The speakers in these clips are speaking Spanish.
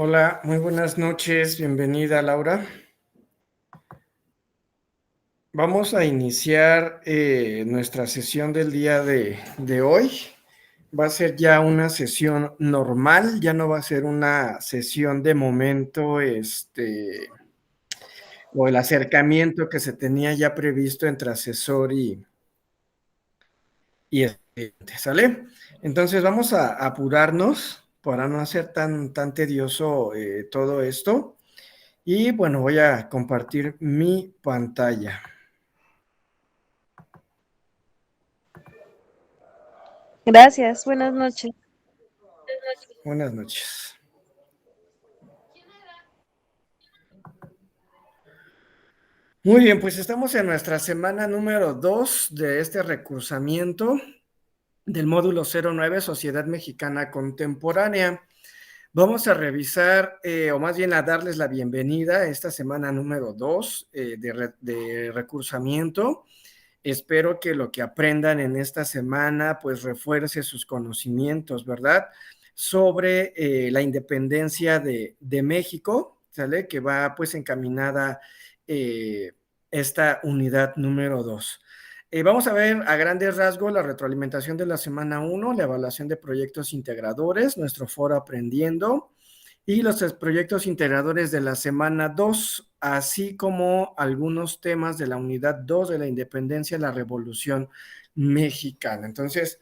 Hola, muy buenas noches, bienvenida Laura. Vamos a iniciar nuestra sesión del día de hoy. Va a ser ya una sesión normal, ya no va a ser una sesión de momento, o el acercamiento que se tenía ya previsto entre asesor y estudiante, ¿sale? Entonces vamos a apurarnos para no hacer tan tedioso todo esto. Y bueno, voy a compartir mi pantalla. Gracias, buenas noches. Buenas noches. Muy bien, pues estamos en nuestra semana número 2 de este recursamiento del módulo 09, Sociedad Mexicana Contemporánea. Vamos a revisar, o más bien a darles la bienvenida a esta semana número 2 de recursamiento. Espero que lo que aprendan en esta semana pues refuerce sus conocimientos, ¿verdad? Sobre la independencia de México, ¿sale? Que va pues encaminada eh, esta unidad número 2. Vamos a ver a grandes rasgos la retroalimentación de la semana 1, la evaluación de proyectos integradores, nuestro foro aprendiendo, y los proyectos integradores de la semana 2, así como algunos temas de la unidad 2 de la independencia y la revolución mexicana. Entonces,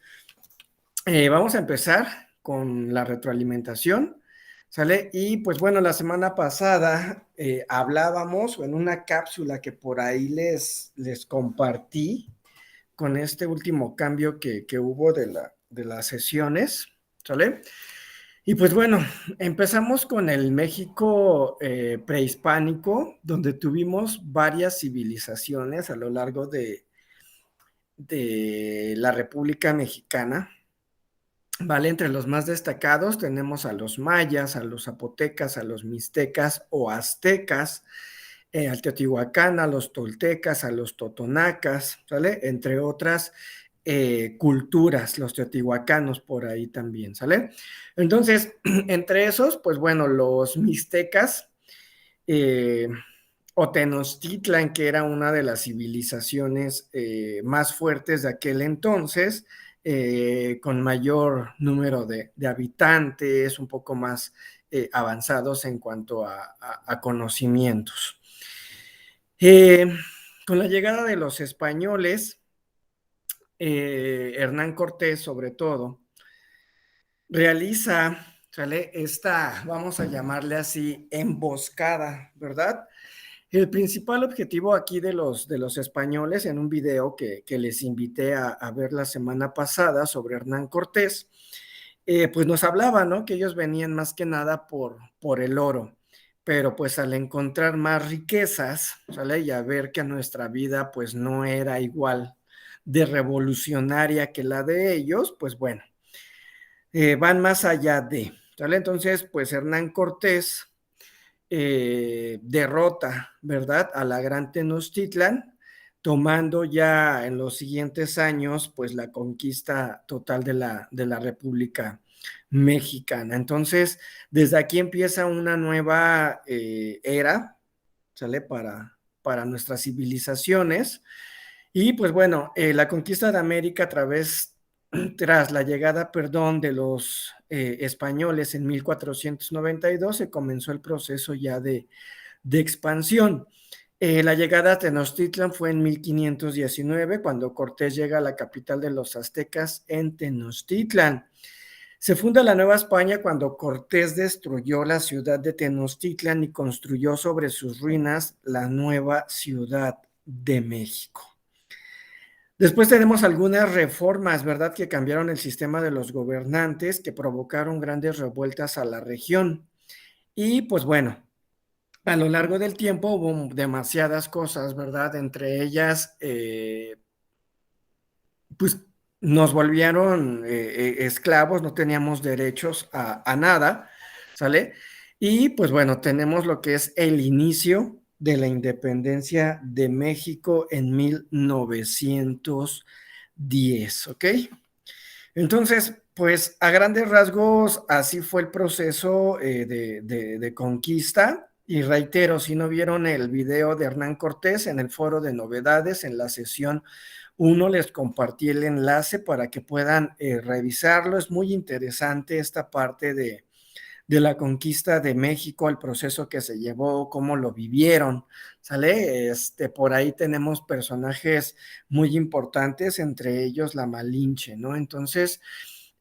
vamos a empezar con la retroalimentación, ¿sale? Y pues bueno, la semana pasada hablábamos en una cápsula que por ahí les compartí con este último cambio que hubo de las sesiones, ¿sale? Y pues bueno, empezamos con el México prehispánico, donde tuvimos varias civilizaciones a lo largo de la República Mexicana, ¿vale? Entre los más destacados tenemos a los mayas, a los zapotecas, a los mixtecas o aztecas, al Teotihuacán, a los toltecas, a los totonacas, ¿sale? Entre otras culturas, los teotihuacanos por ahí también, ¿sale? Entonces, entre esos, pues bueno, los mixtecas, eh, o Tenochtitlan, que era una de las civilizaciones más fuertes de aquel entonces, con mayor número de habitantes, un poco más avanzados en cuanto a conocimientos. Eh, con la llegada de los españoles, Hernán Cortés sobre todo, realiza, ¿sale? Esta, vamos a llamarle así, emboscada, ¿verdad? El principal objetivo aquí de los españoles, en un video que les invité a ver la semana pasada sobre Hernán Cortés, pues nos hablaba, ¿no? Que ellos venían más que nada por el oro, pero pues al encontrar más riquezas, ¿sale? Y a ver que nuestra vida pues no era igual de revolucionaria que la de ellos, pues bueno, van más allá de, ¿sale? Entonces, pues Hernán Cortés derrota, ¿verdad? A la Gran Tenochtitlan, tomando ya en los siguientes años, pues la conquista total de la República Mexicana. Entonces, desde aquí empieza una nueva era, ¿sale? Para nuestras civilizaciones. Y pues bueno, la conquista de América tras la llegada, perdón, de los españoles en 1492, se comenzó el proceso ya de expansión. La llegada a Tenochtitlan fue en 1519, cuando Cortés llega a la capital de los aztecas en Tenochtitlan. Se funda la Nueva España cuando Cortés destruyó la ciudad de Tenochtitlan y construyó sobre sus ruinas la nueva Ciudad de México. Después tenemos algunas reformas, ¿verdad?, que cambiaron el sistema de los gobernantes, que provocaron grandes revueltas a la región. Y pues bueno, a lo largo del tiempo hubo demasiadas cosas, ¿verdad? Entre ellas, pues nos volvieron esclavos, no teníamos derechos a nada, ¿sale? Y pues bueno, tenemos lo que es el inicio de la independencia de México en 1910, ¿ok? Entonces, Pues a grandes rasgos así fue el proceso de conquista. Y reitero, si no vieron el video de Hernán Cortés en el foro de novedades, en la sesión 1 les compartí el enlace para que puedan revisarlo. Es muy interesante esta parte de la conquista de México, el proceso que se llevó, cómo lo vivieron, ¿sale? Por ahí tenemos personajes muy importantes, entre ellos la Malinche, ¿no? Entonces,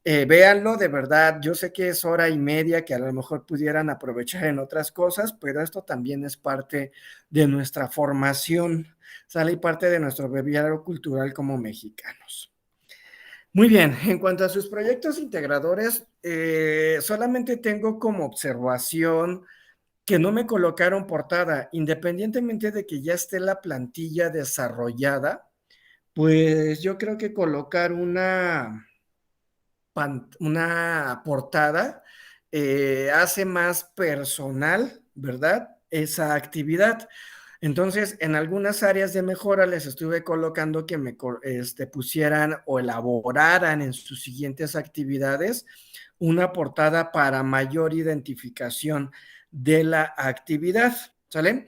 véanlo, de verdad, yo sé que es hora y media que a lo mejor pudieran aprovechar en otras cosas, pero esto también es parte de nuestra formación, sale y parte de nuestro breviario cultural como mexicanos. Muy bien, en cuanto a sus proyectos integradores, solamente tengo como observación que no me colocaron portada, independientemente de que ya esté la plantilla desarrollada, pues yo creo que colocar una portada hace más personal, ¿verdad? Esa actividad. Entonces, en algunas áreas de mejora les estuve colocando que me pusieran o elaboraran en sus siguientes actividades una portada para mayor identificación de la actividad, ¿sale?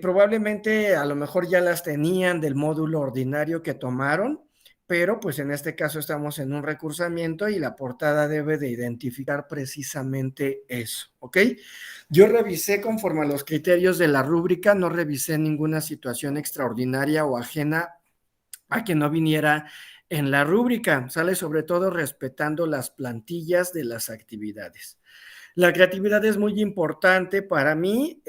Probablemente a lo mejor ya las tenían del módulo ordinario que tomaron, pero pues en este caso estamos en un recursamiento y la portada debe de identificar precisamente eso, ¿ok? Yo revisé conforme a los criterios de la rúbrica, no revisé ninguna situación extraordinaria o ajena a que no viniera en la rúbrica, ¿sale? Sobre todo respetando las plantillas de las actividades. La creatividad es muy importante para mí,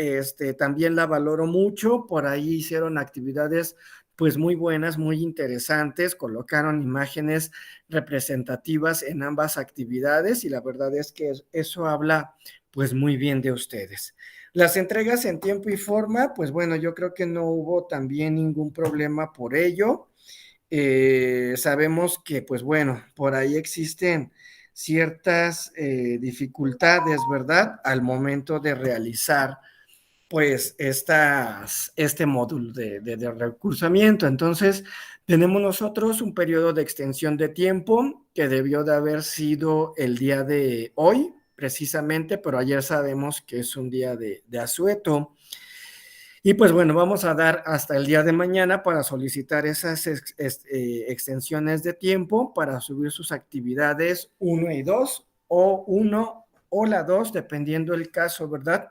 también la valoro mucho, por ahí hicieron actividades pues muy buenas, muy interesantes, colocaron imágenes representativas en ambas actividades y la verdad es que eso habla pues muy bien de ustedes. Las entregas en tiempo y forma, pues bueno, yo creo que no hubo también ningún problema por ello. Sabemos que, pues bueno, por ahí existen ciertas dificultades, ¿verdad? Al momento de realizar, pues, este módulo de recursamiento. Entonces, tenemos nosotros un periodo de extensión de tiempo que debió de haber sido el día de hoy, precisamente, pero ayer sabemos que es un día de asueto. Y pues bueno, vamos a dar hasta el día de mañana para solicitar esas extensiones de tiempo para subir sus actividades 1 y 2 o 1 o la 2, dependiendo el caso, ¿verdad?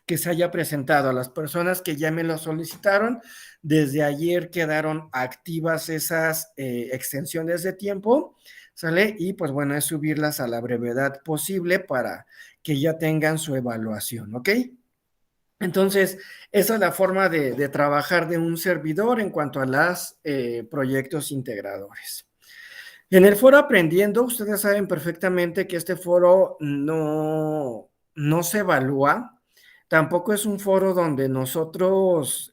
Que se haya presentado. A las personas que ya me lo solicitaron, desde ayer quedaron activas esas extensiones de tiempo, ¿sale? Y pues bueno, es subirlas a la brevedad posible para que ya tengan su evaluación, ¿ok? Entonces, esa es la forma de trabajar de un servidor en cuanto a los proyectos integradores. En el foro Aprendiendo, ustedes saben perfectamente que este foro no se evalúa, tampoco es un foro donde nosotros,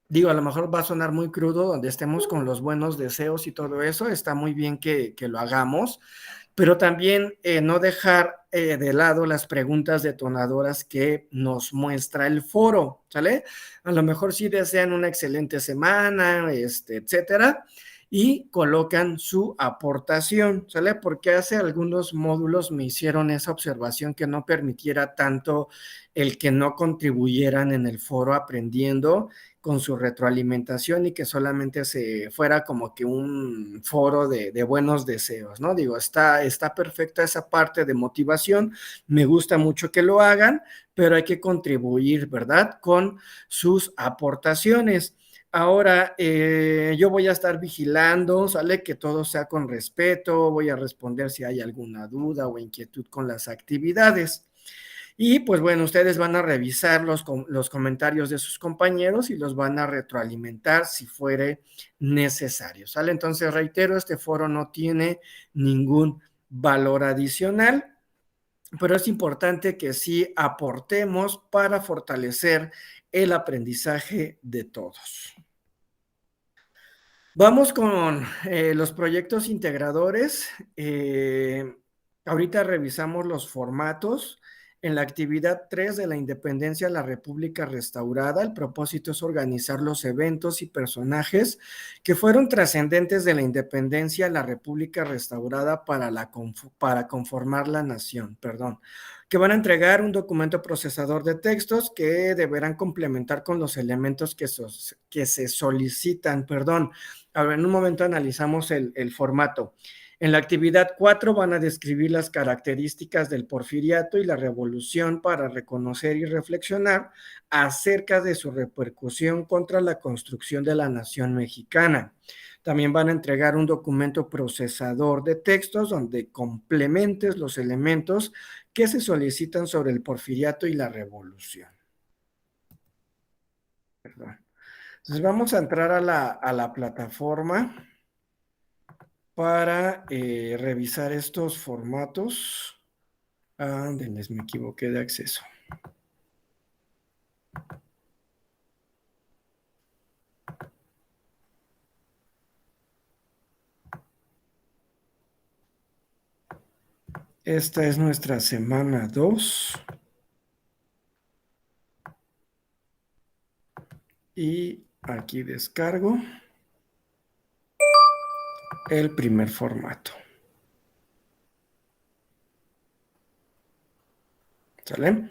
digo, a lo mejor va a sonar muy crudo, donde estemos con los buenos deseos y todo eso, está muy bien que lo hagamos, pero también no dejar de lado las preguntas detonadoras que nos muestra el foro, ¿sale? A lo mejor sí desean una excelente semana, etcétera, y colocan su aportación, ¿sale? Porque hace algunos módulos me hicieron esa observación que no permitiera tanto el que no contribuyeran en el foro aprendiendo con su retroalimentación y que solamente se fuera como que un foro de buenos deseos, ¿no? Digo, está perfecta esa parte de motivación, me gusta mucho que lo hagan, pero hay que contribuir, ¿verdad? Con sus aportaciones. Ahora, yo voy a estar vigilando, ¿sale? Que todo sea con respeto, voy a responder si hay alguna duda o inquietud con las actividades. Y pues bueno, ustedes van a revisar los comentarios de sus compañeros y los van a retroalimentar si fuere necesario, ¿sale? Entonces, reitero, este foro no tiene ningún valor adicional, pero es importante que sí aportemos para fortalecer el aprendizaje de todos. Vamos con los proyectos integradores. Ahorita revisamos los formatos. En la actividad 3 de la independencia de la República restaurada, el propósito es organizar los eventos y personajes que fueron trascendentes de la independencia de la República restaurada para conformar la nación, que van a entregar un documento procesador de textos que deberán complementar con los elementos que se solicitan, A ver, en un momento analizamos el formato. En la actividad 4 van a describir las características del porfiriato y la revolución para reconocer y reflexionar acerca de su repercusión contra la construcción de la nación mexicana. También van a entregar un documento procesador de textos donde complementes los elementos que se solicitan sobre el porfiriato y la revolución. Entonces vamos a entrar a la plataforma para revisar estos formatos. Ándenles, me equivoqué de acceso. Esta es nuestra semana 2. Y aquí descargo el primer formato. ¿Sale?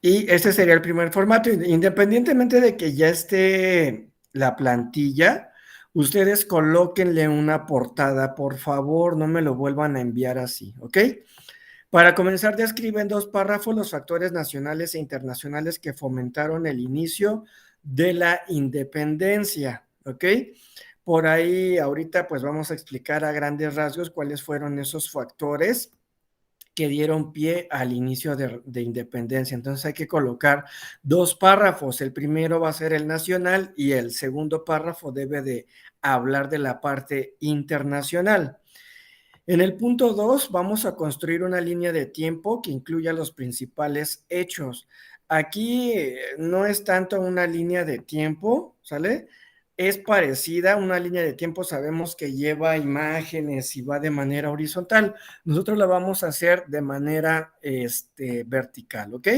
Y este sería el primer formato. Independientemente de que ya esté la plantilla, ustedes colóquenle una portada, por favor, no me lo vuelvan a enviar así, ¿ok? Para comenzar, describen 2 párrafos los factores nacionales e internacionales que fomentaron el inicio de la independencia, ¿ok? Por ahí ahorita pues vamos a explicar a grandes rasgos cuáles fueron esos factores que dieron pie al inicio de independencia. Entonces hay que colocar 2 párrafos. El primero va a ser el nacional y el segundo párrafo debe de hablar de la parte internacional. En el punto 2 vamos a construir una línea de tiempo que incluya los principales hechos. Aquí no es tanto una línea de tiempo, ¿sale? Es parecida, una línea de tiempo sabemos que lleva imágenes y va de manera horizontal. Nosotros la vamos a hacer de manera vertical, ¿ok?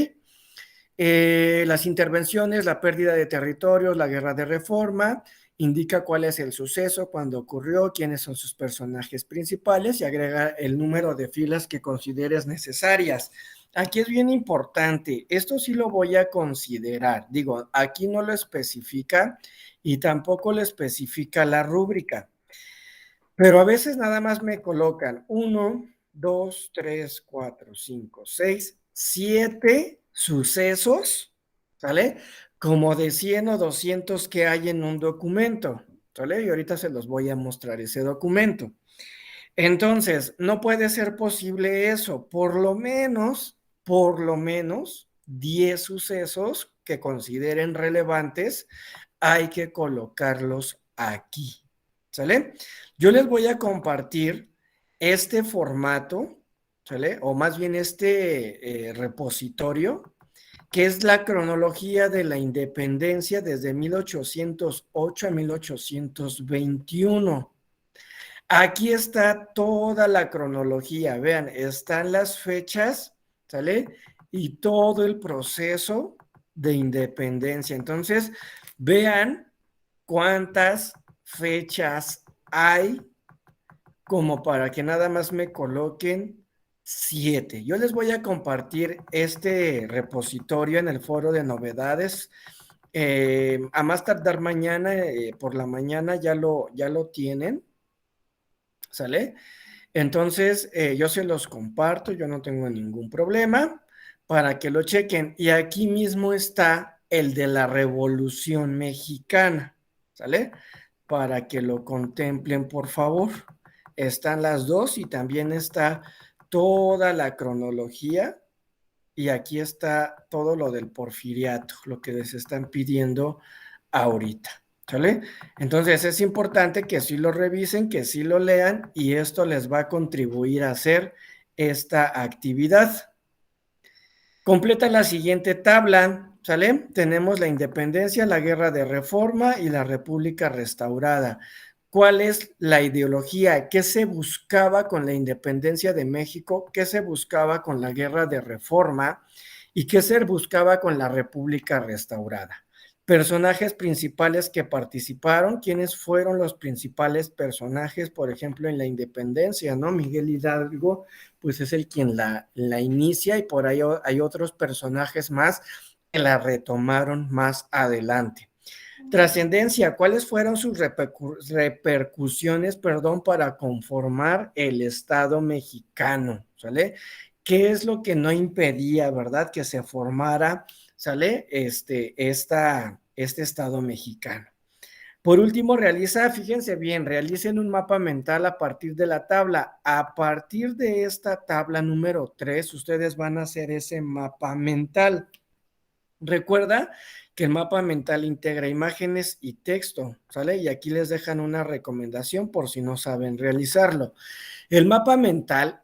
Las intervenciones, la pérdida de territorios, la guerra de reforma, indica cuál es el suceso, cuándo ocurrió, quiénes son sus personajes principales y agrega el número de filas que consideres necesarias. Aquí es bien importante, esto sí lo voy a considerar, digo, aquí no lo especifica y tampoco lo especifica la rúbrica, pero a veces nada más me colocan 1, 2, 3, 4, 5, 6, 7 sucesos, ¿sale? Como de 100 o 200 que hay en un documento, ¿sale? Y ahorita se los voy a mostrar ese documento. Entonces, no puede ser posible eso, por lo menos 10 sucesos que consideren relevantes, hay que colocarlos aquí, ¿sale? Yo les voy a compartir este formato, ¿sale? O más bien este repositorio, que es la cronología de la independencia desde 1808 a 1821. Aquí está toda la cronología, vean, están las fechas, ¿sale? Y todo el proceso de independencia. Entonces, vean cuántas fechas hay como para que nada más me coloquen 7. Yo les voy a compartir este repositorio en el foro de novedades. A más tardar mañana, por la mañana ya lo tienen, ¿sale? Entonces, yo se los comparto, yo no tengo ningún problema para que lo chequen. Y aquí mismo está el de la Revolución Mexicana, ¿sale? Para que lo contemplen, por favor. Están las dos y también está toda la cronología y aquí está todo lo del porfiriato, lo que les están pidiendo ahorita, ¿sale? Entonces es importante que sí lo revisen, que sí lo lean y esto les va a contribuir a hacer esta actividad. Completa la siguiente tabla, ¿sale? Tenemos la independencia, la guerra de reforma y la república restaurada. ¿Cuál es la ideología? ¿Qué se buscaba con la independencia de México? ¿Qué se buscaba con la guerra de reforma? ¿Y qué se buscaba con la República restaurada? Personajes principales que participaron, ¿quiénes fueron los principales personajes, por ejemplo, en la independencia, ¿no? Miguel Hidalgo, pues es el quien la inicia y por ahí hay otros personajes más que la retomaron más adelante. Trascendencia, ¿cuáles fueron sus repercusiones, para conformar el Estado mexicano? ¿Sale? ¿Qué es lo que no impedía, verdad, que se formara, ¿sale? Este Estado mexicano. Por último, fíjense bien, realicen un mapa mental a partir de la tabla. A partir de esta tabla número 3, ustedes van a hacer ese mapa mental. Recuerda que el mapa mental integra imágenes y texto, ¿sale? Y aquí les dejan una recomendación por si no saben realizarlo. El mapa mental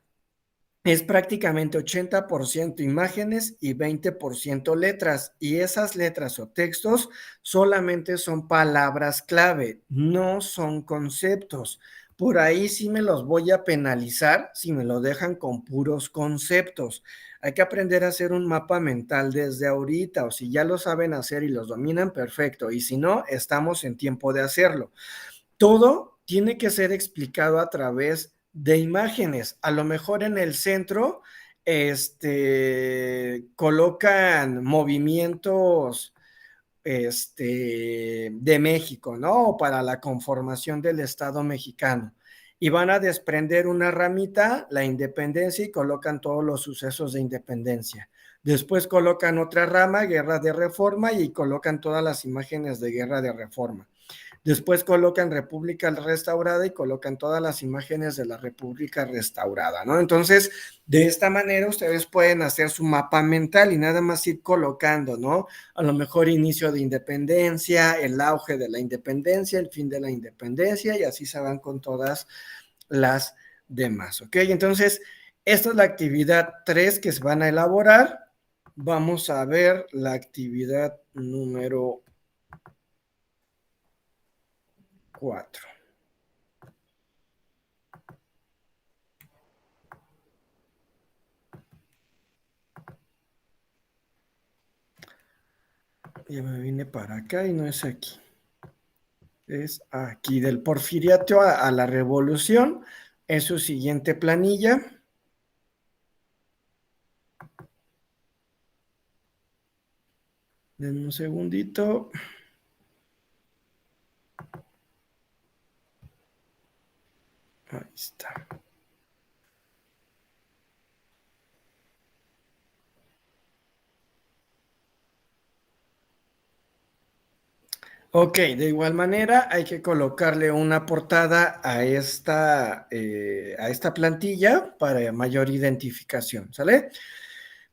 es prácticamente 80% imágenes y 20% letras, y esas letras o textos solamente son palabras clave, no son conceptos. Por ahí sí me los voy a penalizar si me lo dejan con puros conceptos. Hay que aprender a hacer un mapa mental desde ahorita, o si ya lo saben hacer y los dominan, perfecto, y si no, estamos en tiempo de hacerlo. Todo tiene que ser explicado a través de imágenes. A lo mejor en el centro colocan movimientos de México, ¿no? Para la conformación del Estado mexicano. Y van a desprender una ramita, la independencia, y colocan todos los sucesos de independencia. Después colocan otra rama, guerra de reforma, y colocan todas las imágenes de guerra de reforma. Después colocan República Restaurada y colocan todas las imágenes de la República Restaurada, ¿no? Entonces, de esta manera ustedes pueden hacer su mapa mental y nada más ir colocando, ¿no? A lo mejor inicio de independencia, el auge de la independencia, el fin de la independencia, y así se van con todas las demás, ¿ok? Entonces, esta es la actividad 3 que se van a elaborar. Vamos a ver la actividad número 4. Ya me vine para acá y no es aquí. Es aquí, del porfiriato a la revolución. Es su siguiente planilla. Denme un segundito. Ahí está. Ok, de igual manera hay que colocarle una portada a esta plantilla para mayor identificación, ¿sale?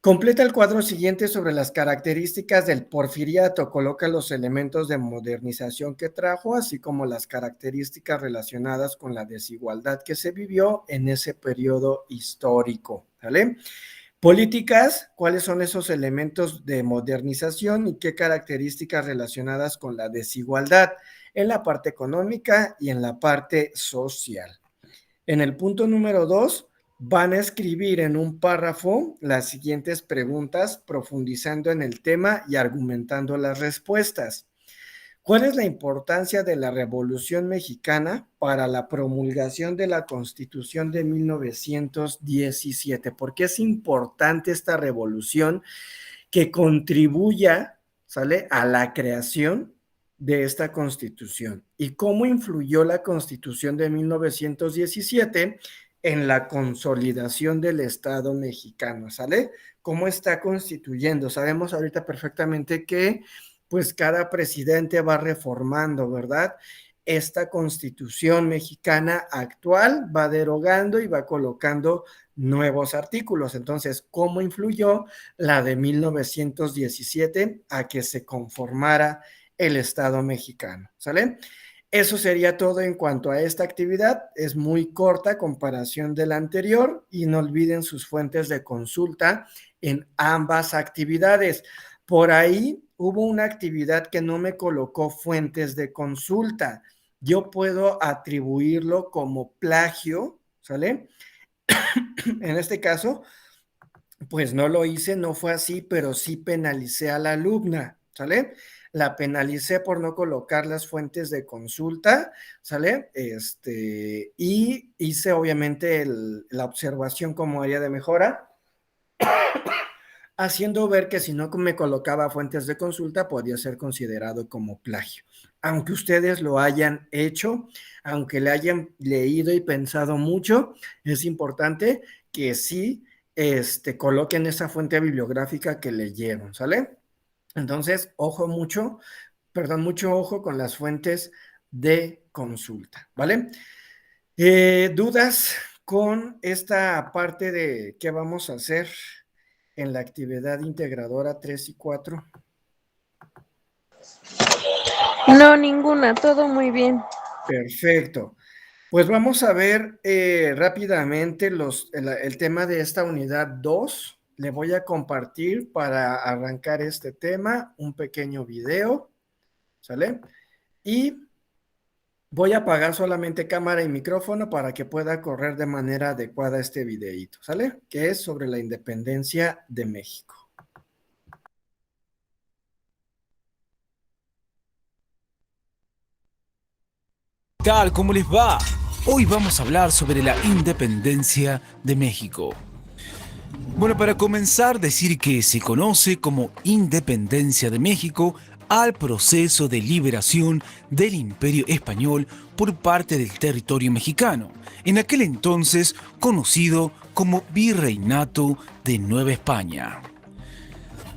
Completa el cuadro siguiente sobre las características del porfiriato. Coloca los elementos de modernización que trajo, así como las características relacionadas con la desigualdad que se vivió en ese periodo histórico, ¿vale? Políticas, ¿cuáles son esos elementos de modernización y qué características relacionadas con la desigualdad en la parte económica y en la parte social? En el punto número 2, van a escribir en un párrafo las siguientes preguntas, profundizando en el tema y argumentando las respuestas. ¿Cuál es la importancia de la Revolución Mexicana para la promulgación de la Constitución de 1917? ¿Por qué es importante esta revolución que contribuya, ¿sale?, a la creación de esta Constitución? ¿Y cómo influyó la Constitución de 1917 en la consolidación del Estado mexicano? ¿Sale? ¿Cómo está constituyendo? Sabemos ahorita perfectamente que pues cada presidente va reformando, ¿verdad? Esta Constitución mexicana actual va derogando y va colocando nuevos artículos. Entonces, ¿cómo influyó la de 1917 a que se conformara el Estado mexicano? ¿Sale? Eso sería todo en cuanto a esta actividad. Es muy corta a comparación de la anterior y no olviden sus fuentes de consulta en ambas actividades. Por ahí hubo una actividad que no me colocó fuentes de consulta. Yo puedo atribuirlo como plagio, ¿sale? En este caso, Pues no lo hice, no fue así, pero sí penalicé a la alumna, ¿sale? La penalicé por no colocar las fuentes de consulta, ¿sale? Y hice obviamente la observación como área de mejora, haciendo ver que si no me colocaba fuentes de consulta podía ser considerado como plagio. Aunque ustedes lo hayan hecho, aunque le hayan leído y pensado mucho, es importante que sí coloquen esa fuente bibliográfica que leyeron, ¿sale? Entonces, mucho ojo con las fuentes de consulta, ¿vale? ¿Dudas con esta parte de qué vamos a hacer en la actividad integradora 3 y 4? No, ninguna, todo muy bien. Perfecto. Pues vamos a ver rápidamente el tema de esta unidad 2. Le voy a compartir para arrancar este tema un pequeño video, ¿sale? Y voy a apagar solamente cámara y micrófono para que pueda correr de manera adecuada este videíto, ¿sale? Que es sobre la independencia de México. ¿Qué tal? ¿Cómo les va? Hoy vamos a hablar sobre la independencia de México. Bueno, para comenzar, decir que se conoce como independencia de México al proceso de liberación del Imperio Español por parte del territorio mexicano, en aquel entonces conocido como Virreinato de Nueva España.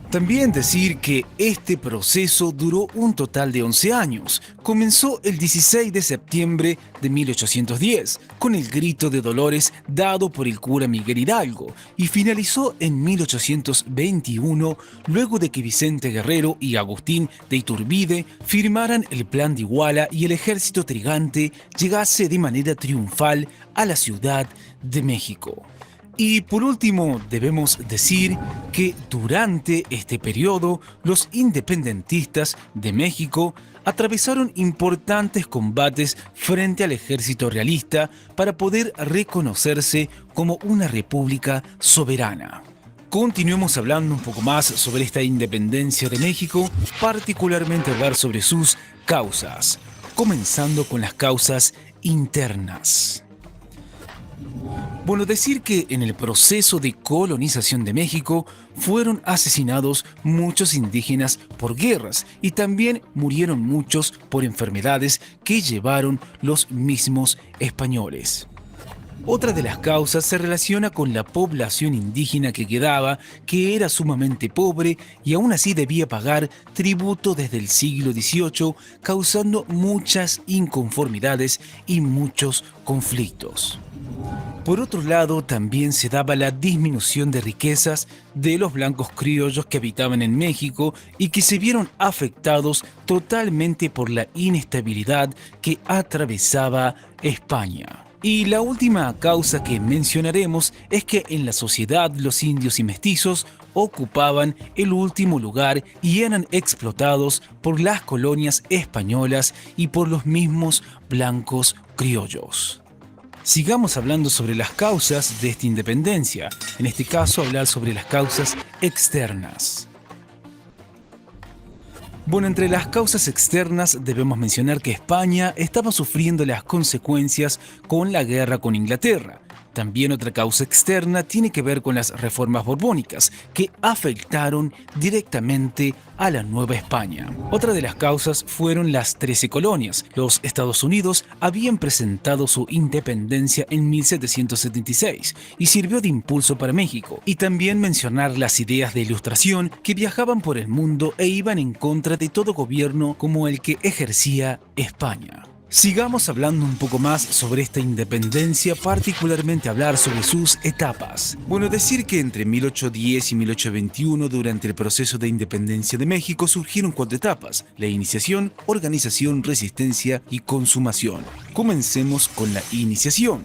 También decir que este proceso duró un total de 11 años. Comenzó el 16 de septiembre de 1810, con el grito de dolores dado por el cura Miguel Hidalgo, y finalizó en 1821, luego de que Vicente Guerrero y Agustín de Iturbide firmaran el Plan de Iguala y el ejército trigante llegase de manera triunfal a la Ciudad de México. Y por último, debemos decir que durante este periodo, los independentistas de México atravesaron importantes combates frente al ejército realista para poder reconocerse como una república soberana. Continuemos hablando un poco más sobre esta independencia de México, particularmente hablar sobre sus causas, comenzando con las causas internas. Bueno, decir que en el proceso de colonización de México fueron asesinados muchos indígenas por guerras y también murieron muchos por enfermedades que llevaron los mismos españoles. Otra de las causas se relaciona con la población indígena que quedaba, que era sumamente pobre y aún así debía pagar tributo desde el siglo XVIII, causando muchas inconformidades y muchos conflictos. Por otro lado, también se daba la disminución de riquezas de los blancos criollos que habitaban en México y que se vieron afectados totalmente por la inestabilidad que atravesaba España. Y la última causa que mencionaremos es que en la sociedad los indios y mestizos ocupaban el último lugar y eran explotados por las colonias españolas y por los mismos blancos criollos. Sigamos hablando sobre las causas de esta independencia, en este caso hablar sobre las causas externas. Bueno, entre las causas externas debemos mencionar que España estaba sufriendo las consecuencias con la guerra con Inglaterra. También otra causa externa tiene que ver con las reformas borbónicas, que afectaron directamente a la Nueva España. Otra de las causas fueron las 13 colonias. Los Estados Unidos habían presentado su independencia en 1776 y sirvió de impulso para México. Y también mencionar las ideas de Ilustración que viajaban por el mundo e iban en contra de todo gobierno como el que ejercía España. Sigamos hablando un poco más sobre esta independencia, particularmente hablar sobre sus etapas. Bueno, decir que entre 1810 y 1821, durante el proceso de independencia de México, surgieron 4 etapas: la iniciación, organización, resistencia y consumación. Comencemos con la iniciación.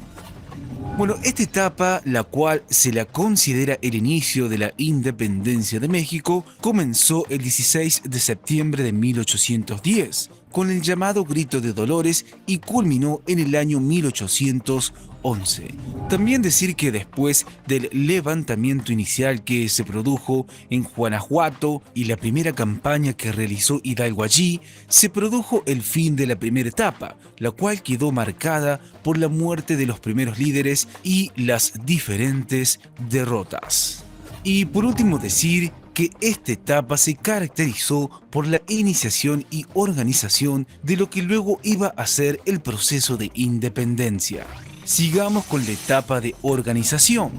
Bueno, esta etapa, la cual se la considera el inicio de la independencia de México, comenzó el 16 de septiembre de 1810, con el llamado Grito de Dolores y culminó en el año 1811. También decir que después del levantamiento inicial que se produjo en Guanajuato y la primera campaña que realizó Hidalgo allí, se produjo el fin de la primera etapa, la cual quedó marcada por la muerte de los primeros líderes y las diferentes derrotas. Y por último decir que esta etapa se caracterizó por la iniciación y organización de lo que luego iba a ser el proceso de independencia. Sigamos con la etapa de organización.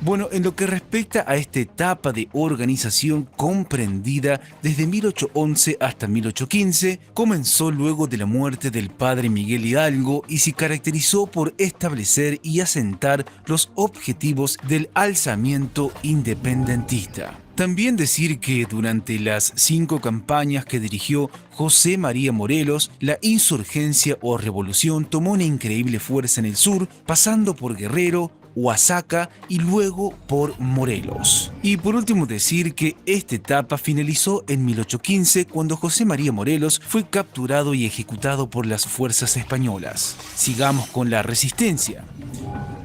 Bueno, en lo que respecta a esta etapa de organización comprendida desde 1811 hasta 1815, comenzó luego de la muerte del padre Miguel Hidalgo y se caracterizó por establecer y asentar los objetivos del alzamiento independentista. También decir que durante las 5 campañas que dirigió José María Morelos, la insurgencia o revolución tomó una increíble fuerza en el sur, pasando por Guerrero, Oaxaca y luego por Morelos. Y por último decir que esta etapa finalizó en 1815 cuando José María Morelos fue capturado y ejecutado por las fuerzas españolas. Sigamos con la resistencia.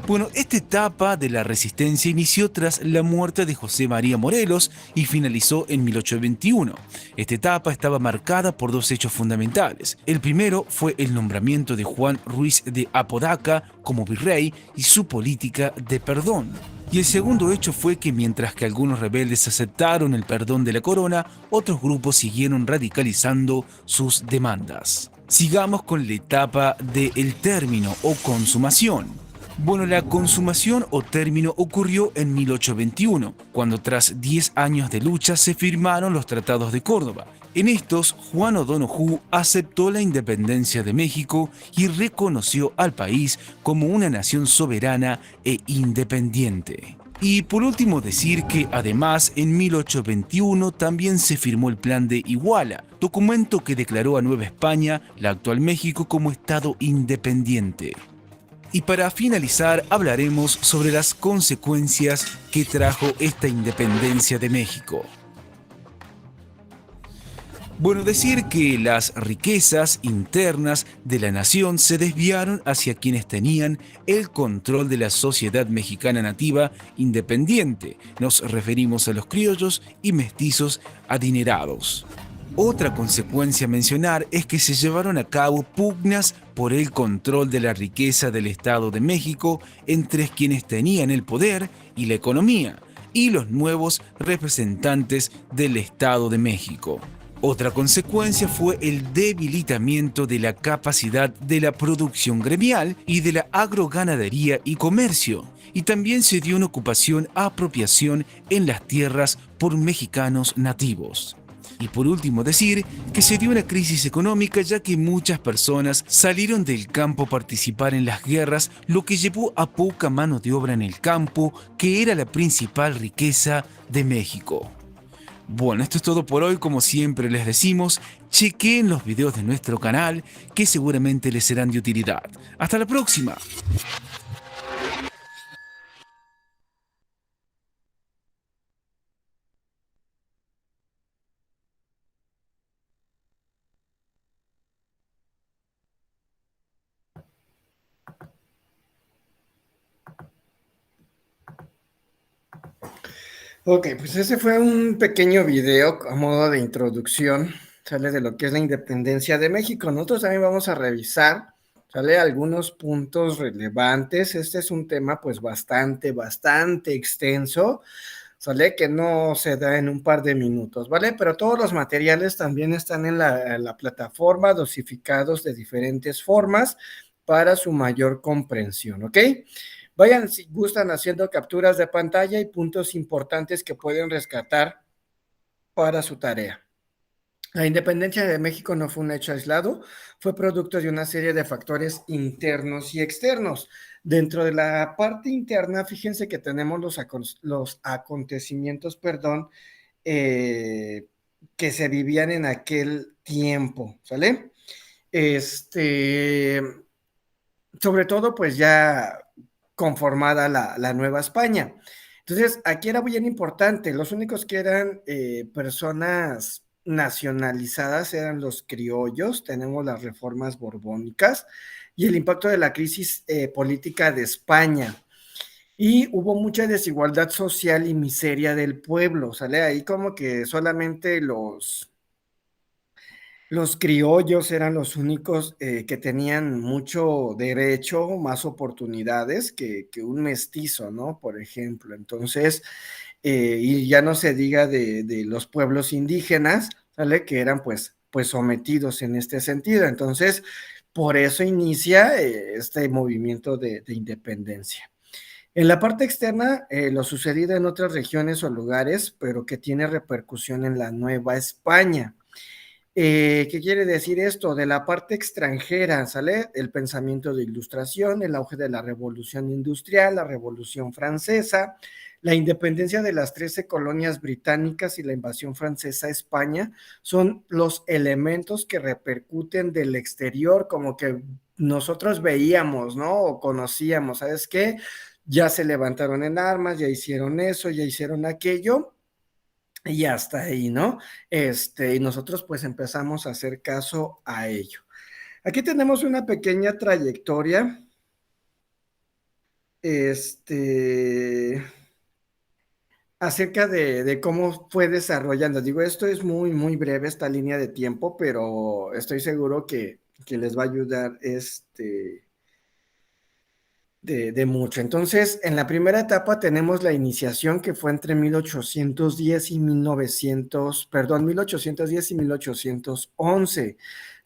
Bueno, esta etapa de la resistencia inició tras la muerte de José María Morelos y finalizó en 1821. Esta etapa estaba marcada por 2 hechos fundamentales. El primero fue el nombramiento de Juan Ruiz de Apodaca como virrey y su política de perdón. Y el segundo hecho fue que mientras que algunos rebeldes aceptaron el perdón de la corona, otros grupos siguieron radicalizando sus demandas. Sigamos con la etapa del término o consumación. Bueno, la consumación o término ocurrió en 1821, cuando tras 10 años de lucha se firmaron los tratados de Córdoba. En estos, Juan O'Donoghue aceptó la independencia de México y reconoció al país como una nación soberana e independiente. Y por último decir que además en 1821 también se firmó el Plan de Iguala, documento que declaró a Nueva España, la actual México, como Estado independiente. Y para finalizar hablaremos sobre las consecuencias que trajo esta independencia de México. Bueno, decir que las riquezas internas de la nación se desviaron hacia quienes tenían el control de la sociedad mexicana nativa independiente. Nos referimos a los criollos y mestizos adinerados. Otra consecuencia a mencionar es que se llevaron a cabo pugnas por el control de la riqueza del Estado de México entre quienes tenían el poder y la economía y los nuevos representantes del Estado de México. Otra consecuencia fue el debilitamiento de la capacidad de la producción gremial y de la agroganadería y comercio, y también se dio una apropiación en las tierras por mexicanos nativos. Y por último decir que se dio una crisis económica ya que muchas personas salieron del campo a participar en las guerras, lo que llevó a poca mano de obra en el campo, que era la principal riqueza de México. Bueno, esto es todo por hoy. Como siempre les decimos, chequen los videos de nuestro canal que seguramente les serán de utilidad. ¡Hasta la próxima! Ok, pues ese fue un pequeño video a modo de introducción, sale de lo que es la independencia de México. Nosotros también vamos a revisar, sale algunos puntos relevantes. Este es un tema pues bastante extenso, sale que no se da en un par de minutos, ¿vale? Pero todos los materiales también están en la plataforma, dosificados de diferentes formas para su mayor comprensión, ¿ok? Vayan si gustan haciendo capturas de pantalla y puntos importantes que pueden rescatar para su tarea. La independencia de México no fue un hecho aislado, fue producto de una serie de factores internos y externos. Dentro de la parte interna, fíjense que tenemos los acontecimientos, que se vivían en aquel tiempo, ¿sale? Sobre todo, pues ya conformada la Nueva España. Entonces, aquí era bien importante, los únicos que eran personas nacionalizadas eran los criollos, tenemos las reformas borbónicas y el impacto de la crisis política de España. Y hubo mucha desigualdad social y miseria del pueblo, ¿sale? Ahí como que solamente los criollos eran los únicos que tenían mucho derecho, más oportunidades que un mestizo, ¿no? Por ejemplo. Entonces, y ya no se diga de los pueblos indígenas, ¿sale? Que eran pues sometidos en este sentido. Entonces, por eso inicia este movimiento de independencia. En la parte externa, lo sucedido en otras regiones o lugares, pero que tiene repercusión en la Nueva España. ¿Qué quiere decir esto? De la parte extranjera, ¿sale? El pensamiento de ilustración, el auge de la revolución industrial, la revolución francesa, la independencia de las 13 colonias británicas y la invasión francesa a España son los elementos que repercuten del exterior, como que nosotros veíamos, ¿no? O conocíamos, ¿sabes qué? Ya se levantaron en armas, ya hicieron eso, ya hicieron aquello y hasta ahí, ¿no? Y nosotros pues empezamos a hacer caso a ello. Aquí tenemos una pequeña trayectoria, acerca de cómo fue desarrollando. Digo, esto es muy, muy breve, esta línea de tiempo, pero estoy seguro que les va a ayudar, de mucho. Entonces, en la primera etapa tenemos la iniciación que fue entre 1810 y 1900, perdón, 1810 y 1811.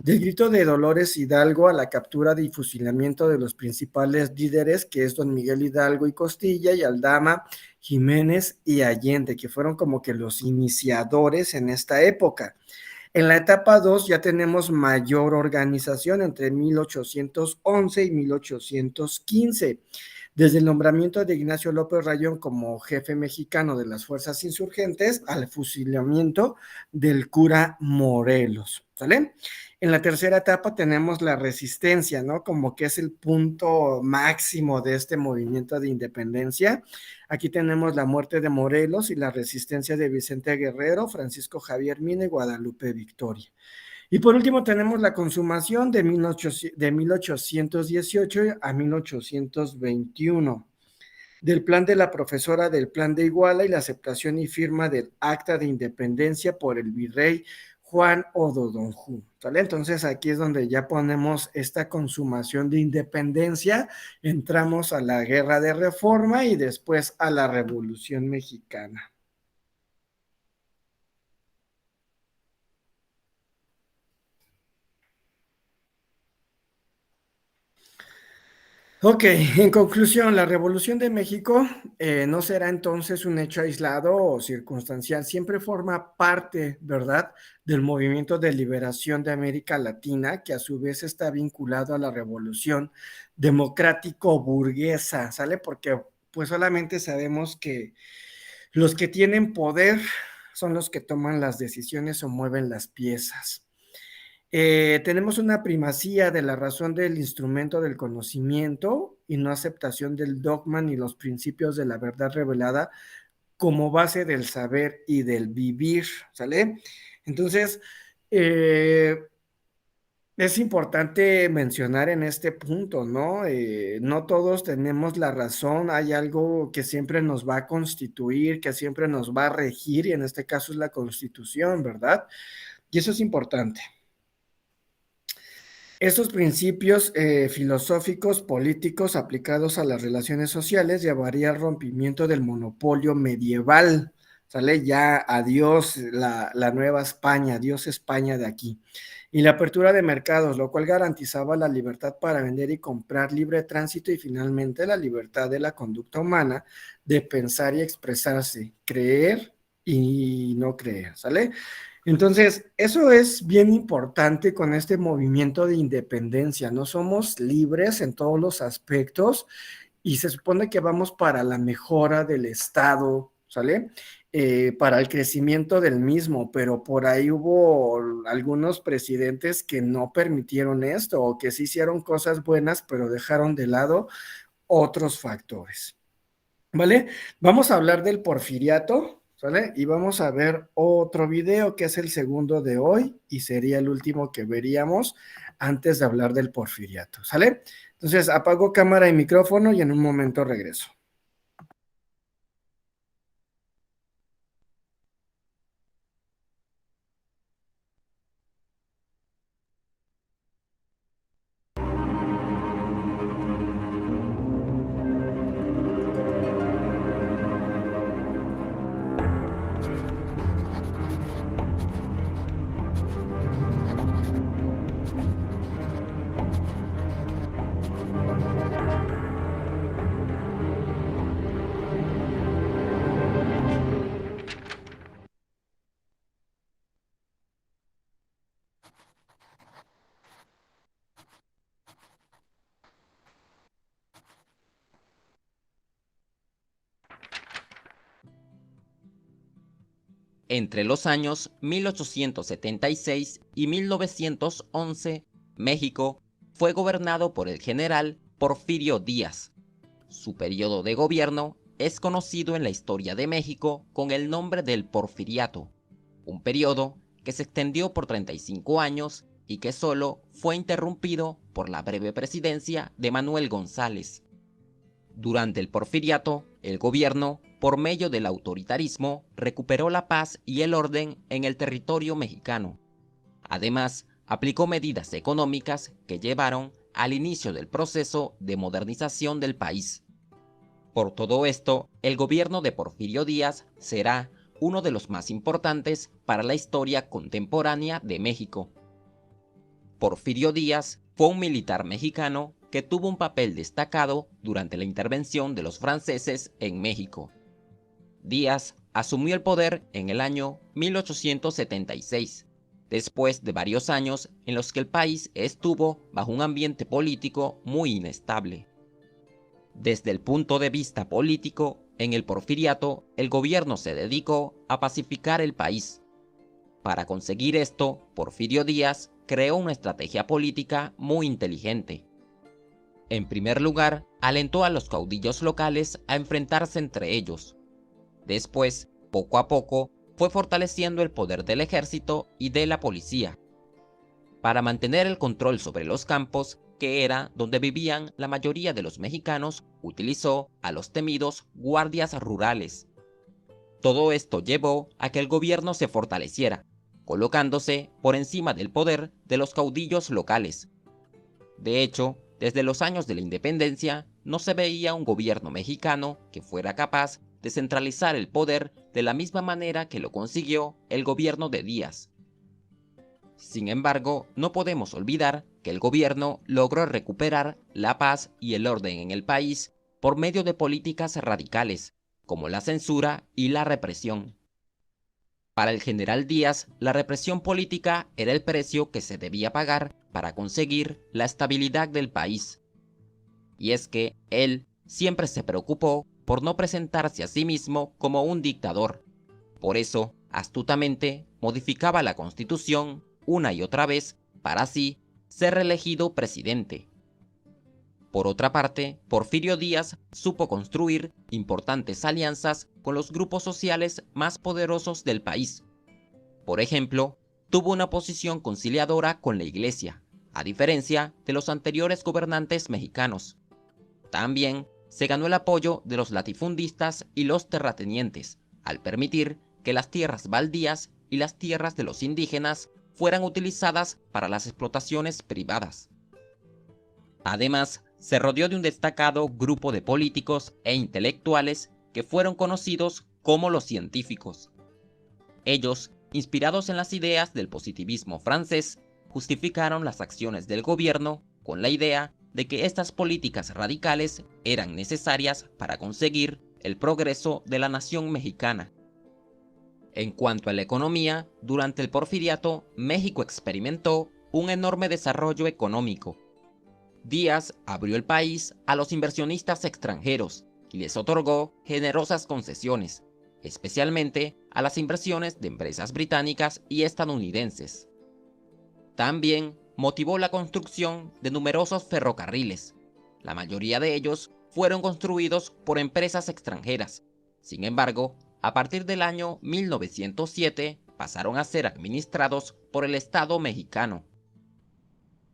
Del grito de Dolores Hidalgo a la captura y fusilamiento de los principales líderes, que es don Miguel Hidalgo y Costilla, y Aldama, Jiménez y Allende, que fueron como que los iniciadores en esta época. En la etapa 2 ya tenemos mayor organización entre 1811 y 1815, desde el nombramiento de Ignacio López Rayón como jefe mexicano de las fuerzas insurgentes al fusilamiento del cura Morelos, ¿sale? En la tercera etapa tenemos la resistencia, ¿no? Como que es el punto máximo de este movimiento de independencia. Aquí tenemos la muerte de Morelos y la resistencia de Vicente Guerrero, Francisco Javier Mina y Guadalupe Victoria. Y por último tenemos la consumación de 1818 a 1821 del plan de la profesora del plan de Iguala y la aceptación y firma del acta de independencia por el virrey Juan O'Donojú, ¿sale? Entonces aquí es donde ya ponemos esta consumación de independencia, entramos a la guerra de reforma y después a la Revolución Mexicana. Ok, en conclusión, la Revolución de México no será entonces un hecho aislado o circunstancial, siempre forma parte, ¿verdad?, del movimiento de liberación de América Latina, que a su vez está vinculado a la Revolución democrático-burguesa, ¿sale? Porque pues solamente sabemos que los que tienen poder son los que toman las decisiones o mueven las piezas. Tenemos una primacía de la razón del instrumento del conocimiento y no aceptación del dogma ni los principios de la verdad revelada como base del saber y del vivir, ¿sale? Entonces, es importante mencionar en este punto, ¿no? No todos tenemos la razón, hay algo que siempre nos va a constituir, que siempre nos va a regir, y en este caso es la Constitución, ¿verdad? Y eso es importante. Estos principios filosóficos, políticos aplicados a las relaciones sociales llevaría al rompimiento del monopolio medieval, ¿sale? Ya adiós la Nueva España, adiós España de aquí. Y la apertura de mercados, lo cual garantizaba la libertad para vender y comprar, libre tránsito y finalmente la libertad de la conducta humana de pensar y expresarse, creer y no creer, ¿sale? Entonces, eso es bien importante con este movimiento de independencia. No somos libres en todos los aspectos y se supone que vamos para la mejora del Estado, ¿sale? Para el crecimiento del mismo, pero por ahí hubo algunos presidentes que no permitieron esto o que sí hicieron cosas buenas, pero dejaron de lado otros factores, ¿vale? Vamos a hablar del porfiriato. ¿sale? Y vamos a ver otro video que es el segundo de hoy y sería el último que veríamos antes de hablar del porfiriato, ¿sale? Entonces apago cámara y micrófono y en un momento regreso. Entre los años 1876 y 1911, México fue gobernado por el general Porfirio Díaz. Su periodo de gobierno es conocido en la historia de México con el nombre del Porfiriato, un periodo que se extendió por 35 años y que solo fue interrumpido por la breve presidencia de Manuel González. Durante el Porfiriato, el gobierno, por medio del autoritarismo, recuperó la paz y el orden en el territorio mexicano. Además, aplicó medidas económicas que llevaron al inicio del proceso de modernización del país. Por todo esto, el gobierno de Porfirio Díaz será uno de los más importantes para la historia contemporánea de México. Porfirio Díaz fue un militar mexicano que tuvo un papel destacado durante la intervención de los franceses en México. Díaz asumió el poder en el año 1876, después de varios años en los que el país estuvo bajo un ambiente político muy inestable. Desde el punto de vista político, en el Porfiriato, el gobierno se dedicó a pacificar el país. Para conseguir esto, Porfirio Díaz creó una estrategia política muy inteligente. En primer lugar, alentó a los caudillos locales a enfrentarse entre ellos. Después, poco a poco, fue fortaleciendo el poder del ejército y de la policía. Para mantener el control sobre los campos, que era donde vivían la mayoría de los mexicanos, utilizó a los temidos guardias rurales. Todo esto llevó a que el gobierno se fortaleciera, colocándose por encima del poder de los caudillos locales. De hecho, desde los años de la independencia, no se veía un gobierno mexicano que fuera capaz de centralizar el poder de la misma manera que lo consiguió el gobierno de Díaz. Sin embargo, no podemos olvidar que el gobierno logró recuperar la paz y el orden en el país por medio de políticas radicales, como la censura y la represión. Para el general Díaz, la represión política era el precio que se debía pagar para conseguir la estabilidad del país. Y es que él siempre se preocupó por no presentarse a sí mismo como un dictador. Por eso, astutamente, modificaba la Constitución una y otra vez para así ser reelegido presidente. Por otra parte, Porfirio Díaz supo construir importantes alianzas con los grupos sociales más poderosos del país. Por ejemplo, tuvo una posición conciliadora con la Iglesia, a diferencia de los anteriores gobernantes mexicanos. También se ganó el apoyo de los latifundistas y los terratenientes, al permitir que las tierras baldías y las tierras de los indígenas fueran utilizadas para las explotaciones privadas. Además, se rodeó de un destacado grupo de políticos e intelectuales que fueron conocidos como los científicos. Ellos, inspirados en las ideas del positivismo francés, justificaron las acciones del gobierno con la idea de que estas políticas radicales eran necesarias para conseguir el progreso de la nación mexicana. En cuanto a la economía, durante el Porfiriato, México experimentó un enorme desarrollo económico. Díaz abrió el país a los inversionistas extranjeros y les otorgó generosas concesiones, especialmente a las inversiones de empresas británicas y estadounidenses. También motivó la construcción de numerosos ferrocarriles. La mayoría de ellos fueron construidos por empresas extranjeras. Sin embargo, A partir del año 1907 pasaron a ser administrados por el Estado mexicano.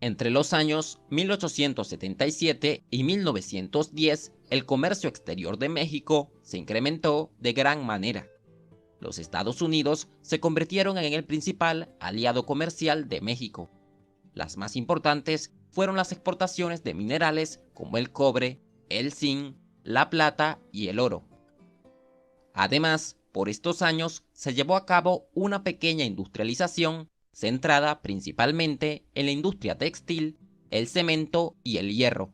Entre los años 1877 y 1910, el comercio exterior de México se incrementó de gran manera. Los Estados Unidos se convirtieron en el principal aliado comercial de México. Las más importantes fueron las exportaciones de minerales como el cobre, el zinc, la plata y el oro. Además, por estos años se llevó a cabo una pequeña industrialización centrada principalmente en la industria textil, el cemento y el hierro.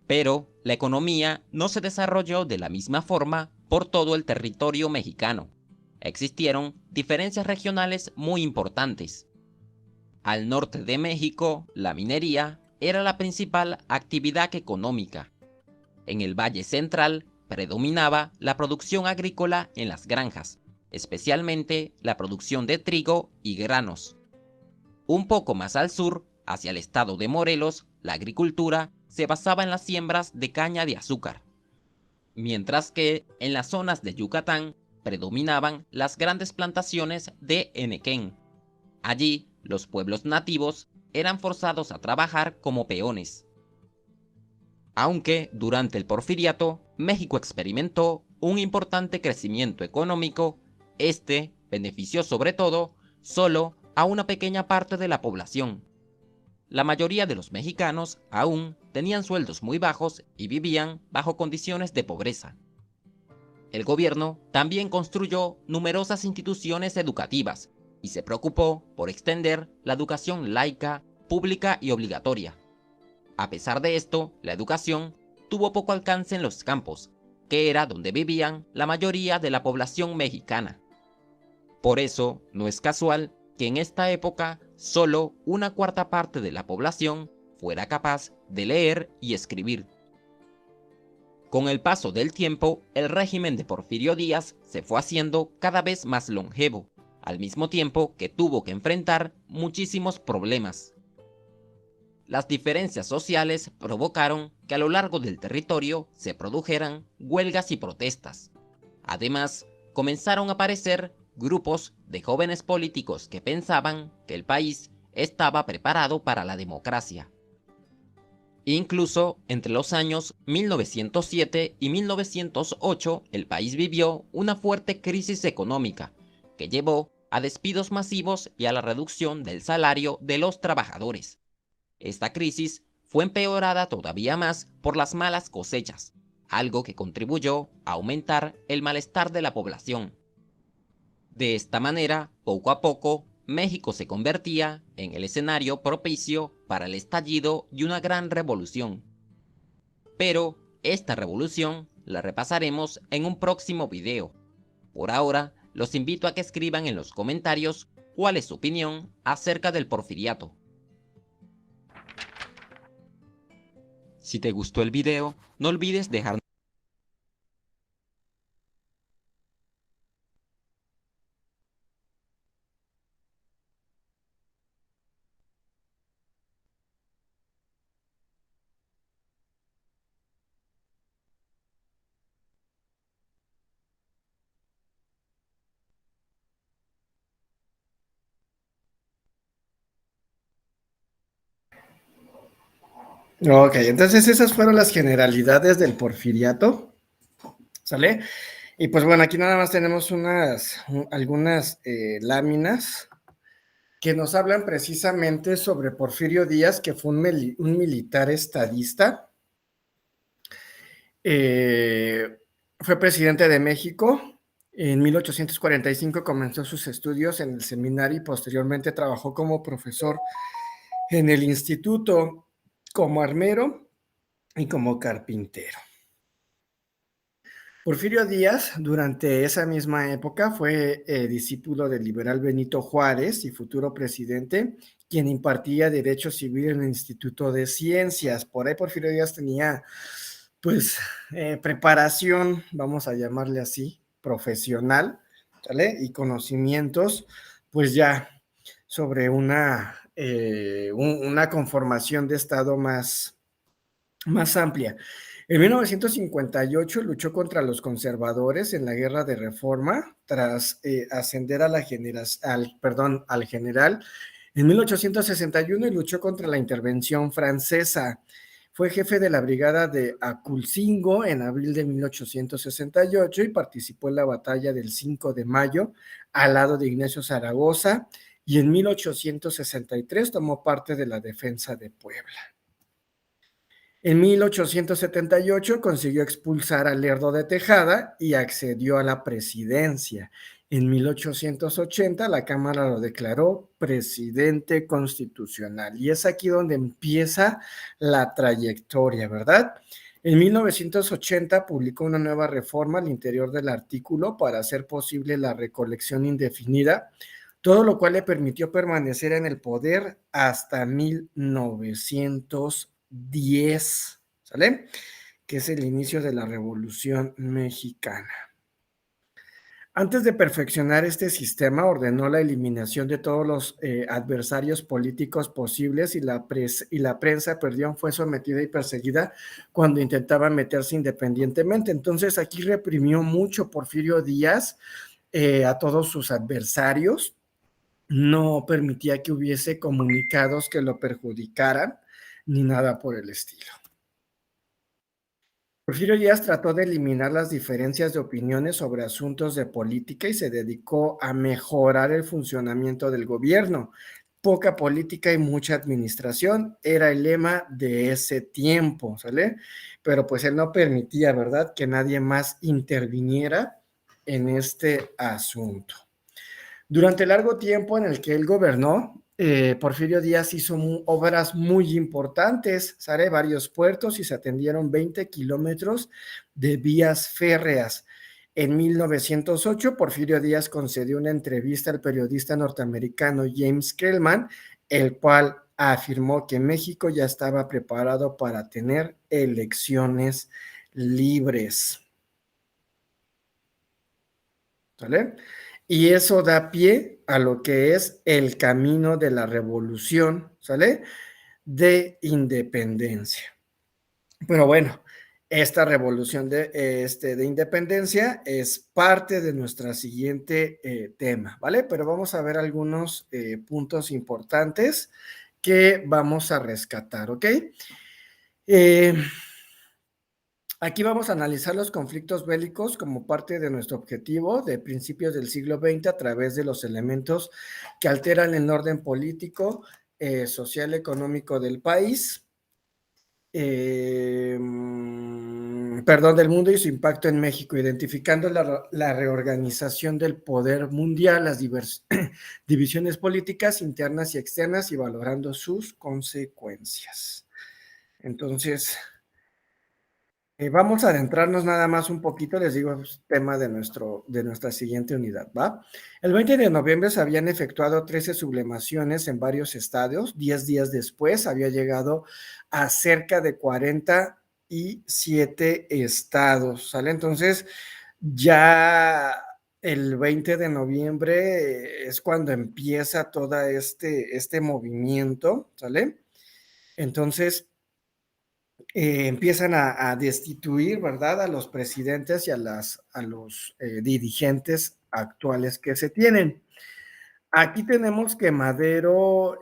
Pero la economía no se desarrolló de la misma forma por todo el territorio mexicano. Existieron diferencias regionales muy importantes. Al norte de México, la minería era la principal actividad económica. En el Valle Central predominaba la producción agrícola en las granjas, especialmente la producción de trigo y granos. Un poco más al sur, hacia el estado de Morelos, la agricultura se basaba en las siembras de caña de azúcar, mientras que en las zonas de Yucatán predominaban las grandes plantaciones de henequén. Allí, los pueblos nativos eran forzados a trabajar como peones. Aunque durante el Porfiriato, México experimentó un importante crecimiento económico, este benefició sobre todo solo a una pequeña parte de la población. La mayoría de los mexicanos aún tenían sueldos muy bajos y vivían bajo condiciones de pobreza. El gobierno también construyó numerosas instituciones educativas y se preocupó por extender la educación laica, pública y obligatoria. A pesar de esto, la educación tuvo poco alcance en los campos, que era donde vivían la mayoría de la población mexicana. Por eso, no es casual que en esta época solo una cuarta parte de la población fuera capaz de leer y escribir. Con el paso del tiempo, el régimen de Porfirio Díaz se fue haciendo cada vez más longevo, al mismo tiempo que tuvo que enfrentar muchísimos problemas. Las diferencias sociales provocaron que a lo largo del territorio se produjeran huelgas y protestas. Además, comenzaron a aparecer grupos de jóvenes políticos que pensaban que el país estaba preparado para la democracia. Incluso entre los años 1907 y 1908, el país vivió una fuerte crisis económica que llevó a despidos masivos y a la reducción del salario de los trabajadores. Esta crisis fue empeorada todavía más por las malas cosechas, algo que contribuyó a aumentar el malestar de la población. De esta manera, poco a poco, México se convertía en el escenario propicio para el estallido de una gran revolución. Pero esta revolución la repasaremos en un próximo video. Por ahora, los invito a que escriban en los comentarios cuál es su opinión acerca del Porfiriato. Si te gustó el video, no olvides dejar Ok, entonces esas fueron las generalidades del Porfiriato, ¿sale? Y pues bueno, aquí nada más tenemos algunas láminas que nos hablan precisamente sobre Porfirio Díaz, que fue un militar estadista. Fue presidente de México. En 1845 comenzó sus estudios en el seminario y posteriormente trabajó como profesor en el instituto, como armero y como carpintero. Porfirio Díaz, durante esa misma época, fue discípulo del liberal Benito Juárez y futuro presidente, quien impartía Derecho Civil en el Instituto de Ciencias. Por ahí Porfirio Díaz tenía, pues, preparación, vamos a llamarle así, profesional, ¿vale? Y conocimientos, pues ya sobre una conformación de Estado más amplia. En 1958 luchó contra los conservadores en la Guerra de Reforma tras ascender a al general en 1861 y luchó contra la intervención francesa. Fue jefe de la brigada de Aculcingo en abril de 1868 y participó en la batalla del 5 de mayo al lado de Ignacio Zaragoza, y en 1863 tomó parte de la defensa de Puebla. En 1878 consiguió expulsar a Lerdo de Tejada y accedió a la presidencia. En 1880 la Cámara lo declaró presidente constitucional, y es aquí donde empieza la trayectoria, ¿verdad? En 1980 publicó una nueva reforma al interior del artículo para hacer posible la recolección indefinida, todo lo cual le permitió permanecer en el poder hasta 1910, ¿sale? Que es el inicio de la Revolución Mexicana. Antes de perfeccionar este sistema, ordenó la eliminación de todos los adversarios políticos posibles, y la prensa, fue sometida y perseguida cuando intentaba meterse independientemente. Entonces aquí reprimió mucho Porfirio Díaz a todos sus adversarios. No permitía que hubiese comunicados que lo perjudicaran ni nada por el estilo. Porfirio Díaz trató de eliminar las diferencias de opiniones sobre asuntos de política y se dedicó a mejorar el funcionamiento del gobierno. Poca política y mucha administración era el lema de ese tiempo, ¿sale? Pero pues él no permitía, ¿verdad?, que nadie más interviniera en este asunto. Durante el largo tiempo en el que él gobernó, Porfirio Díaz hizo obras muy importantes, ¿sabe? Varios puertos, y se atendieron 20 kilómetros de vías férreas. En 1908, Porfirio Díaz concedió una entrevista al periodista norteamericano James Kellman, el cual afirmó que México ya estaba preparado para tener elecciones libres, ¿vale? Y eso da pie a lo que es el camino de la revolución, ¿sale?, de independencia. Pero bueno, esta revolución de independencia es parte de nuestro siguiente tema, ¿vale? Pero vamos a ver algunos puntos importantes que vamos a rescatar, ¿ok? Aquí vamos a analizar los conflictos bélicos como parte de nuestro objetivo de principios del siglo XX a través de los elementos que alteran el orden político, social, económico del país, del mundo, y su impacto en México, identificando la reorganización del poder mundial, las divisiones políticas internas y externas, y valorando sus consecuencias. Entonces, vamos a adentrarnos nada más un poquito, les digo, es tema de nuestra siguiente unidad, ¿va? El 20 de noviembre se habían efectuado 13 sublevaciones en varios estados. 10 días después había llegado a cerca de 47 estados, ¿sale? Entonces, ya el 20 de noviembre es cuando empieza todo este movimiento, ¿sale? Entonces, empiezan a destituir, ¿verdad?, a los presidentes y a los dirigentes actuales que se tienen. Aquí tenemos que Madero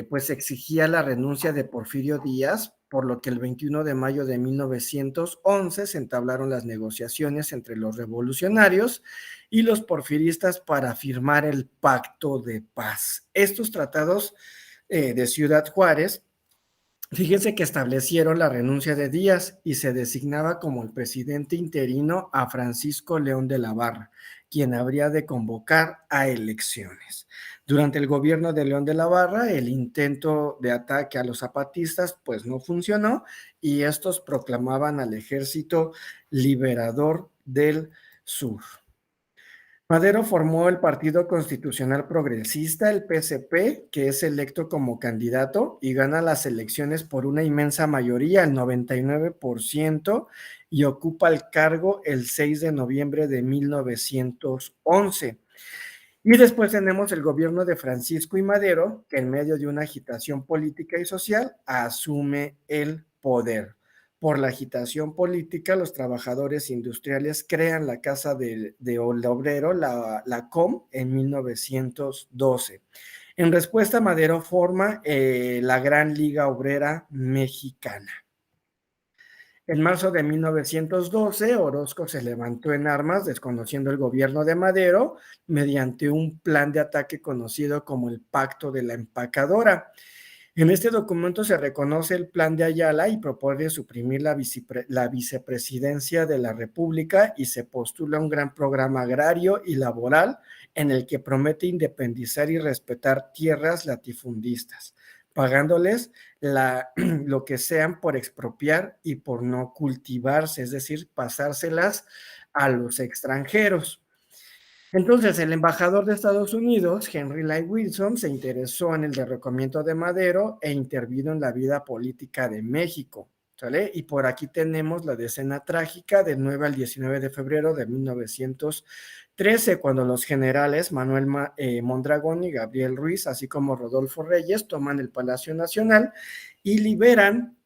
pues exigía la renuncia de Porfirio Díaz, por lo que el 21 de mayo de 1911 se entablaron las negociaciones entre los revolucionarios y los porfiristas para firmar el Pacto de Paz. Estos tratados de Ciudad Juárez, fíjense que establecieron la renuncia de Díaz y se designaba como el presidente interino a Francisco León de la Barra, quien habría de convocar a elecciones. Durante el gobierno de León de la Barra, el intento de ataque a los zapatistas pues no funcionó, y estos proclamaban al Ejército Liberador del Sur. Madero formó el Partido Constitucional Progresista, el PCP, que es electo como candidato y gana las elecciones por una inmensa mayoría, el 99%, y ocupa el cargo el 6 de noviembre de 1911. Y después tenemos el gobierno de Francisco I. Madero, que en medio de una agitación política y social asume el poder. Por la agitación política, los trabajadores industriales crean la Casa del Obrero, la COM, en 1912. En respuesta, Madero forma la Gran Liga Obrera Mexicana. En marzo de 1912, Orozco se levantó en armas, desconociendo el gobierno de Madero, mediante un plan de ataque conocido como el Pacto de la Empacadora. En este documento se reconoce el plan de Ayala y propone suprimir la vicepresidencia de la República, y se postula un gran programa agrario y laboral en el que promete independizar y respetar tierras latifundistas, pagándoles lo que sean por expropiar y por no cultivarse, es decir, pasárselas a los extranjeros. Entonces, el embajador de Estados Unidos, Henry Lynd Wilson, se interesó en el derrocamiento de Madero e intervino en la vida política de México, ¿sale? Y por aquí tenemos la decena trágica del 9 al 19 de febrero de 1913, cuando los generales Manuel Mondragón y Gabriel Ruiz, así como Rodolfo Reyes, toman el Palacio Nacional y liberan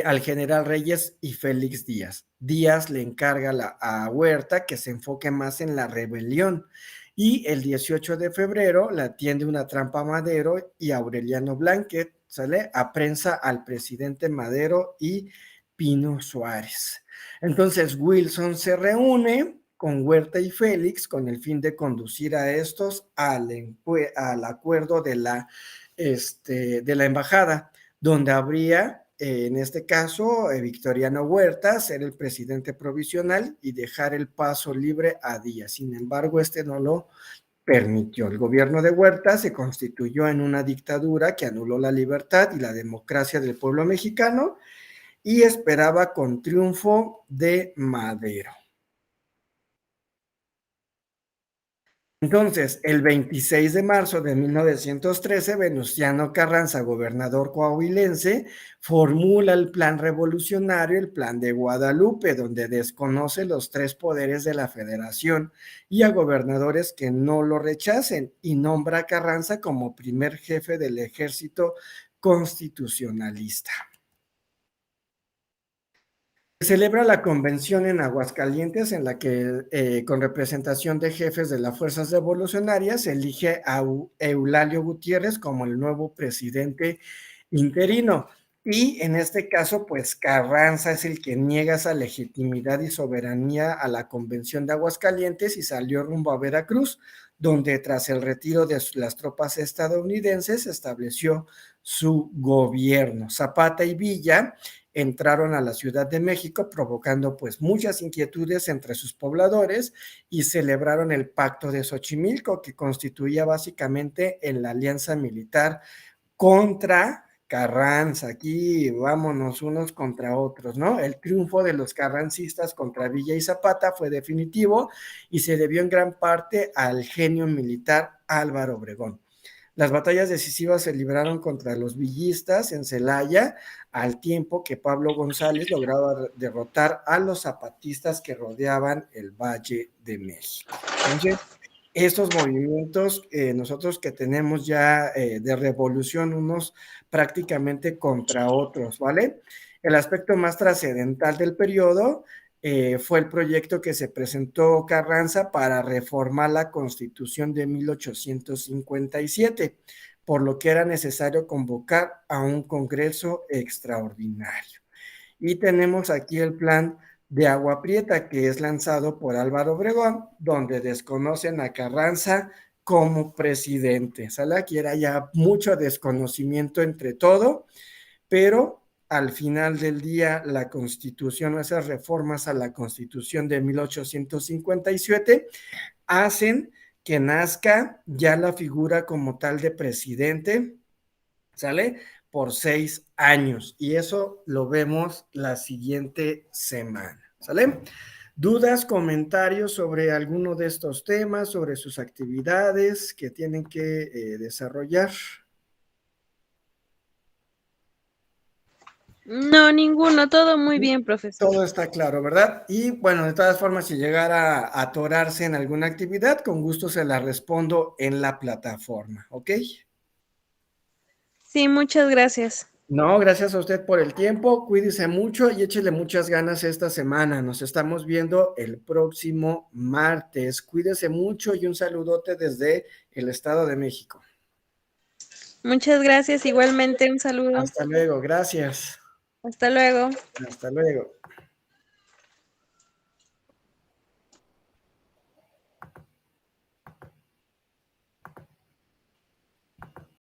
al general Reyes y Félix Díaz. Díaz le encarga a Huerta que se enfoque más en la rebelión, y el 18 de febrero le atiende una trampa a Madero y Aureliano Blanquet, ¿sale? Aprensa al presidente Madero y Pino Suárez. Entonces Wilson se reúne con Huerta y Félix con el fin de conducir a estos al acuerdo de la embajada, donde habría en este caso, Victoriano Huerta ser el presidente provisional y dejar el paso libre a Díaz. Sin embargo, no lo permitió. El gobierno de Huerta se constituyó en una dictadura que anuló la libertad y la democracia del pueblo mexicano y esperaba con triunfo de Madero. Entonces, el 26 de marzo de 1913, Venustiano Carranza, gobernador coahuilense, formula el plan revolucionario, el Plan de Guadalupe, donde desconoce los tres poderes de la federación y a gobernadores que no lo rechacen, y nombra a Carranza como primer jefe del ejército constitucionalista. Se celebra la convención en Aguascalientes, en la que con representación de jefes de las fuerzas revolucionarias se elige a Eulalio Gutiérrez como el nuevo presidente interino, y en este caso pues Carranza es el que niega esa legitimidad y soberanía a la convención de Aguascalientes y salió rumbo a Veracruz, donde tras el retiro de las tropas estadounidenses se estableció su gobierno. Zapata y Villa entraron a la Ciudad de México, provocando pues muchas inquietudes entre sus pobladores, y celebraron el Pacto de Xochimilco, que constituía básicamente en la alianza militar contra Carranza. Aquí vámonos unos contra otros, ¿no? El triunfo de los carrancistas contra Villa y Zapata fue definitivo y se debió en gran parte al genio militar Álvaro Obregón. Las batallas decisivas se libraron contra los villistas en Celaya, al tiempo que Pablo González lograba derrotar a los zapatistas que rodeaban el Valle de México. Entonces, estos movimientos nosotros que tenemos ya de revolución, unos prácticamente contra otros, ¿vale? El aspecto más trascendental del periodo fue el proyecto que se presentó Carranza para reformar la Constitución de 1857, por lo que era necesario convocar a un Congreso extraordinario. Y tenemos aquí el plan de Agua Prieta, que es lanzado por Álvaro Obregón, donde desconocen a Carranza como presidente. ¿Sale? Aquí era ya mucho desconocimiento entre todo, pero al final del día la Constitución, esas reformas a la Constitución de 1857 hacen que nazca ya la figura como tal de presidente, ¿sale? Por 6 años, y eso lo vemos la siguiente semana, ¿sale? ¿Dudas, comentarios sobre alguno de estos temas, sobre sus actividades que tienen que desarrollar? No, ninguno, todo muy bien, profesor. Todo está claro, ¿verdad? Y bueno, de todas formas, si llegara a atorarse en alguna actividad, con gusto se la respondo en la plataforma, ¿ok? Sí, muchas gracias. No, gracias a usted por el tiempo. Cuídese mucho y échele muchas ganas esta semana. Nos estamos viendo el próximo martes. Cuídese mucho y un saludote desde el Estado de México. Muchas gracias, igualmente un saludo. Hasta luego, gracias. Hasta luego. Hasta luego.